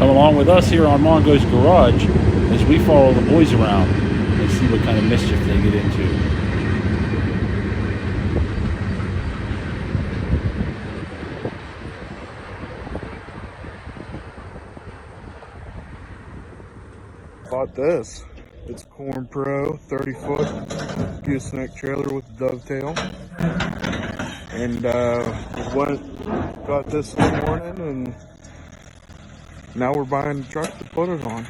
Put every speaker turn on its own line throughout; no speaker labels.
Come along with us here on Mongo's Garage as we follow the boys around and see what kind of mischief they get into.
Bought this. It's Corn Pro 30-foot gooseneck trailer with a dovetail. And got this morning, and now we're buying a truck to put it on.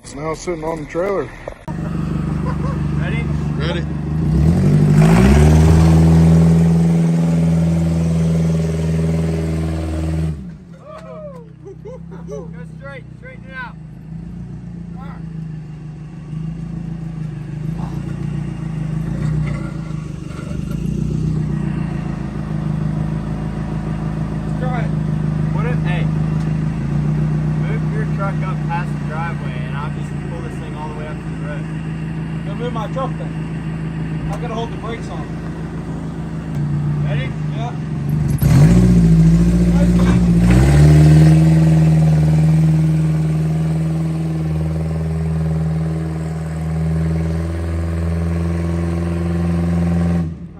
It's now sitting on the trailer.
Ready?
Ready.
Go straight, straighten it out. Let's try it. Hey, move your truck up past the driveway and I'll just pull this thing all the way up to the road.
Gonna move my truck then. I gotta hold the brakes on.
Ready?
Yeah.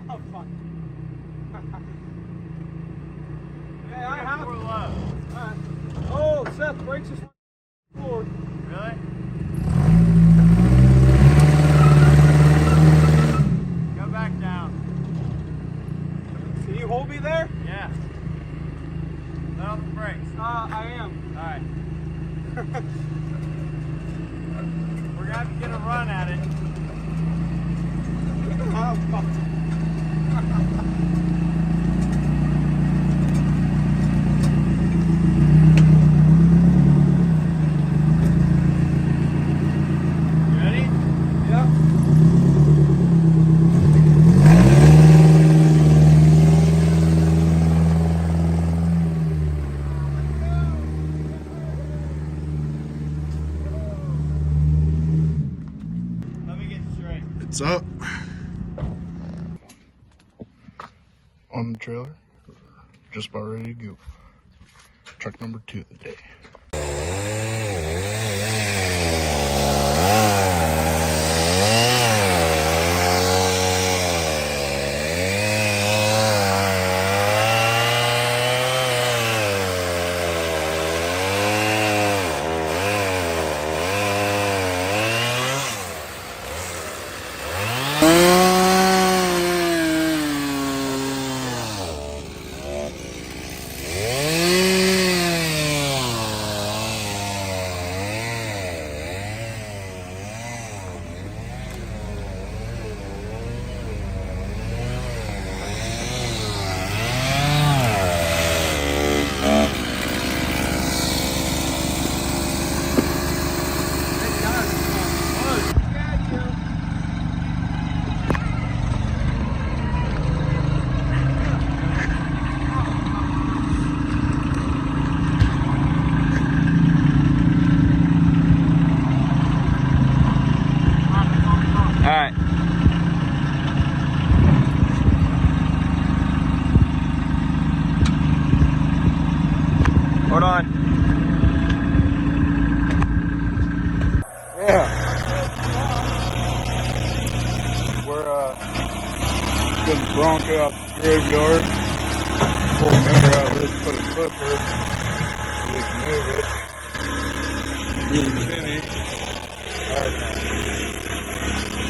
Oh, fuck. Hey, I have.
More low.
Alright. Oh, Seth, brakes is forward.
Really? Go back down.
Can you hold me there?
Yeah. Let off the brakes.
I am.
Alright. We're gonna have to get a run at it.
Oh, fuck.
You ready?
Yeah.
Let me get straight.
It's up. On the trailer. Just about ready to go. Truck number 2 of the day.
Hold on.
Yeah. We're getting the Bronco out the graveyard. Pull the motor out of this, put a Clifford so we can move it. Me and Kenny had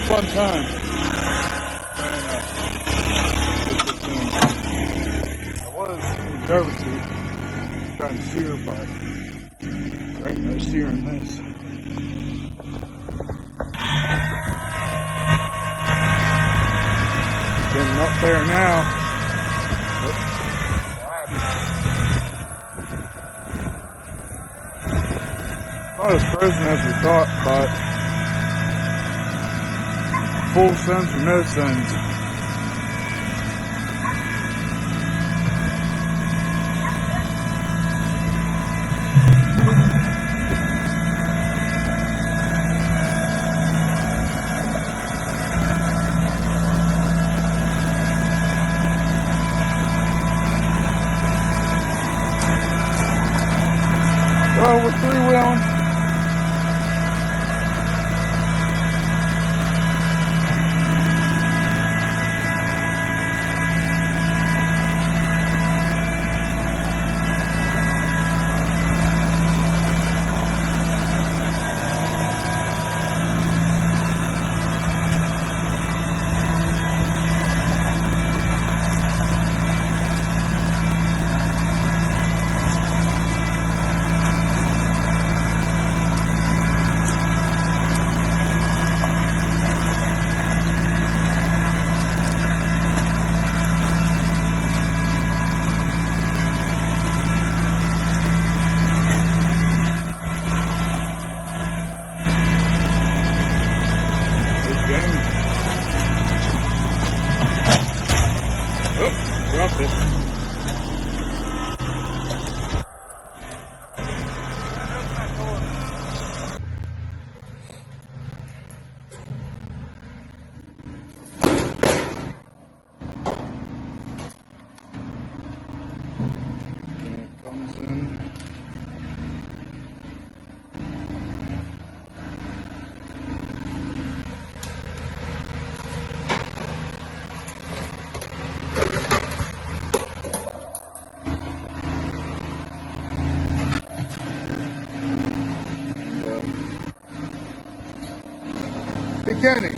fun time. I was in the driver's seat trying to steer, but there ain't no steering this. Getting up there now. Not as frozen as we thought, but full sends or no sends. Well, we're three-wheeling. Dropped it. It comes in. Hey, Kenny.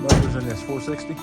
Motors in this 460.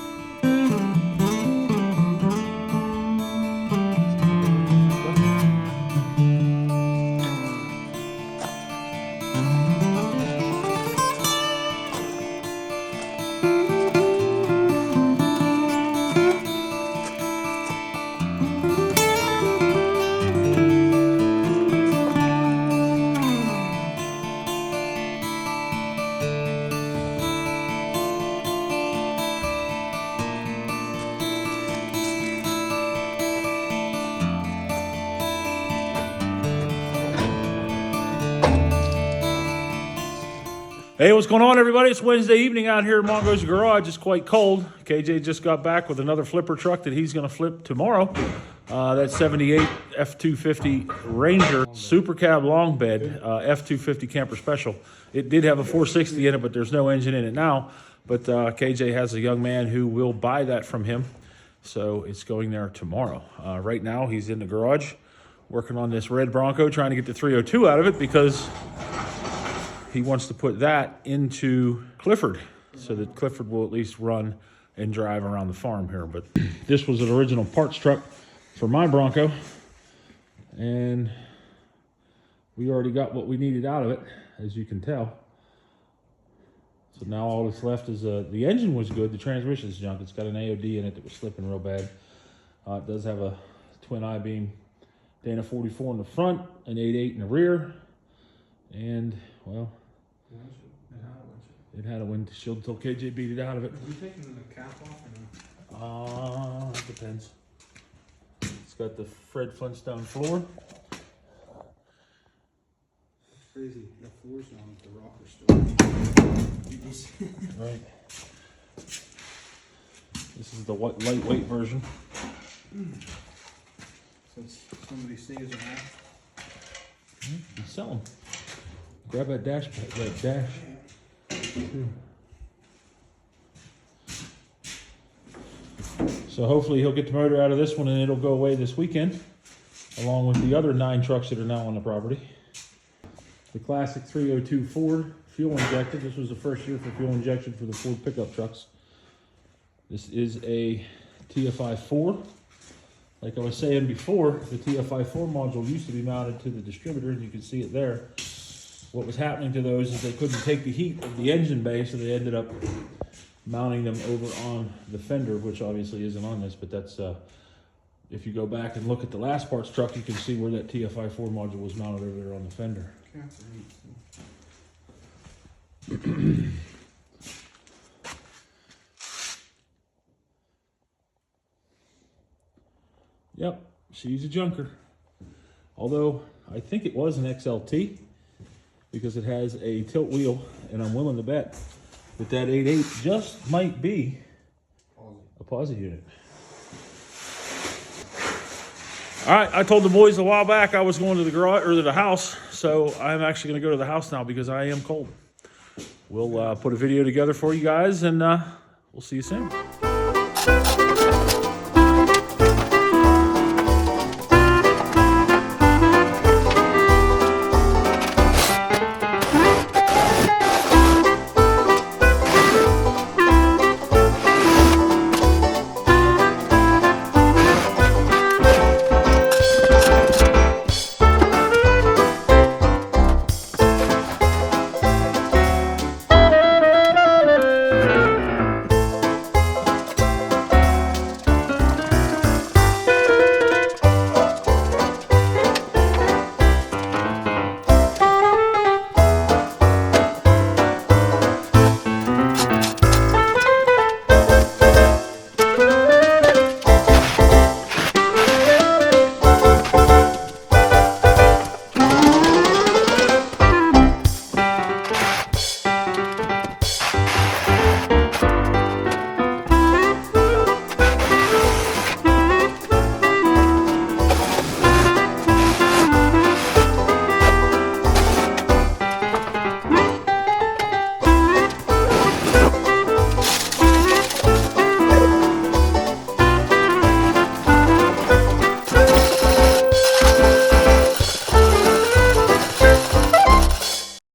Hey, what's going on, everybody? It's Wednesday evening out here at Mongo's Garage. It's quite cold. KJ just got back with another flipper truck that he's going to flip tomorrow. That 78 F-250 Ranger Supercab long bed, F-250 Camper Special. It did have a 460 in it, but there's no engine in it now. But KJ has a young man who will buy that from him. So it's going there tomorrow. Right now, he's in the garage working on this red Bronco, trying to get the 302 out of it because he wants to put that into Clifford so that Clifford will at least run and drive around the farm here. But this was an original parts truck for my Bronco, and we already got what we needed out of it, as you can tell. So now all that's left is the engine was good, the transmission's junk. It's got an AOD in it that was slipping real bad. It does have a twin I-beam Dana 44 in the front, an 8.8 in the rear, and well, it had a windshield until KJ beat it out of it.
Are you taking the cap off or no?
It depends. It's got the Fred Flintstone floor.
Crazy. The floor's on the rocker still.
Right. This is the lightweight version.
So somebody sees a half.
Sell them. Grab that dash. So hopefully he'll get the motor out of this one and it'll go away this weekend, along with the other 9 trucks that are now on the property. The classic 302 Ford, fuel injected. This was the first year for fuel injection for the Ford pickup trucks. This is a TFI 4. Like I was saying before, the TFI 4 module used to be mounted to the distributor, and you can see it there. What was happening to those is they couldn't take the heat of the engine bay, so they ended up mounting them over on the fender, which obviously isn't on this, but that's, if you go back and look at the last parts truck, you can see where that TFI 4 module was mounted over there on the fender. Yep, she's a junker. Although, I think it was an XLT, because it has a tilt wheel, and I'm willing to bet that that 8.8 just might be a posi unit. All right, I told the boys a while back I was going to the garage or to the house, so I'm actually going to go to the house now because I am cold. We'll put a video together for you guys, and we'll see you soon.